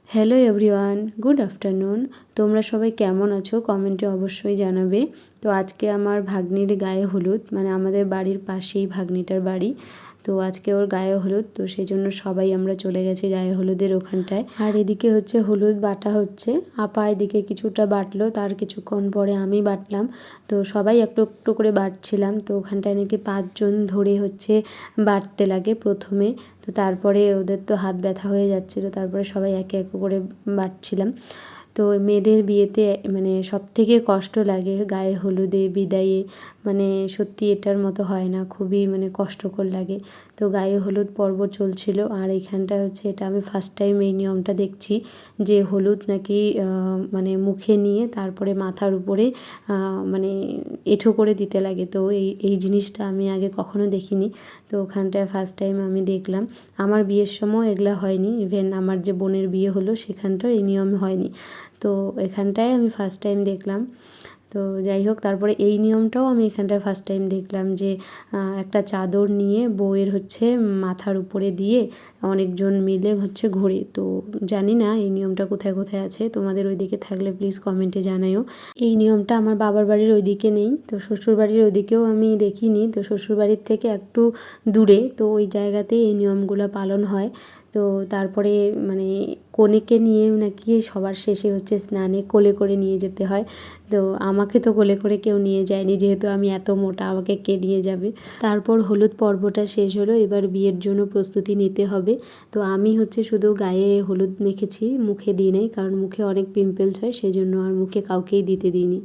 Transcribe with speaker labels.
Speaker 1: Hello everyone, good afternoon. তোমরা সবাই কেমন আছো কমেন্টে অবশ্যই জানাবে। তো আজকে আমার ভাগ্নির গায়ে হলুদ, মানে আমাদের বাড়ির পাশেই ভাগ্নিটার বাড়ি। তো আজকে ওর গায়ে হলুদ, তো সেই জন্য সবাই আমরা চলে গেছি গায়ে হলুদের ওখানটায়। আর এদিকে হচ্ছে হলুদ বাটা হচ্ছে, আপা এদিকে কিছুটা বাটলো, তার কিছুক্ষণ পরে আমি বাটলাম। তো সবাই একটু একটু করে বাটছিলাম। তো ওখানটায় নাকি 5 জন ধরে হচ্ছে বাটতে লাগে প্রথমে। তো তারপরে ওদের তো হাত ব্যথা হয়ে যাচ্ছিলো, তারপরে সবাই একে একে করে বাটছিলাম। তো মেয়েদের বিয়েতে মানে সবথেকে কষ্ট লাগে গায়ে হলুদে বিদায়ে, মানে সত্যি এটার মতো হয় না, খুবই মানে কষ্টকর লাগে। তো গায়ে হলুদ পর্ব চলছিল, আর এইখানটা হচ্ছে এটা আমি ফার্স্ট টাইম এই নিয়মটা দেখছি যে হলুদ নাকি মানে মুখে নিয়ে তারপরে মাথার উপরে মানে এঁঠো করে দিতে লাগে। তো এই জিনিসটা আমি আগে কখনো দেখিনি। তো ওখানটায় ফার্স্ট টাইম আমি দেখলাম। আমার বিয়ের সময় এগুলা হয়নি, ইভেন আমার যে বোনের বিয়ে হলো সেখানটাও এই নিয়ম হয়নি। তো এখানটায় আমি ফার্স্ট টাইম দেখলাম। তো যাই হোক, তারপরে এই নিয়মটাও আমি এখানটায় ফার্স্ট টাইম দেখলাম যে একটা চাদর নিয়ে বউয়ের হচ্ছে মাথার উপরে দিয়ে অনেকজন মিলে হচ্ছে ঘোরে। তো জানি না এই নিয়মটা কোথায় কোথায় আছে, তোমাদের ওইদিকে থাকলে প্লিজ কমেন্টে জানাইও। এই নিয়মটা আমার বাবার বাড়ির ওইদিকে নেই, তো শ্বশুরবাড়ির ওইদিকেও আমি দেখিনি। তো শ্বশুরবাড়ির থেকে একটু দূরে, তো ওই জায়গাতেই এই নিয়মগুলো পালন হয়। তো তারপরে মানে কনেকে নিয়ে নাকি সবার শেষে হচ্ছে স্নানে কোলে করে নিয়ে যেতে হয়। তো আমাকে তো কোলে করে কেউ নিয়ে যায়নি, যেহেতু আমি এত মোটা, আমাকে কে নিয়ে যাবে। তারপর হলুদ পর্বটা শেষ হলো, এবার বিয়ের জন্য প্রস্তুতি নিতে হবে। তো আমি হচ্ছে শুধু গায়ে হলুদ মেখেছি, মুখে দিই নাই, কারণ মুখে অনেক পিম্পলস হয়, সেই জন্য আর মুখে কাউকেই দিতে দিইনি।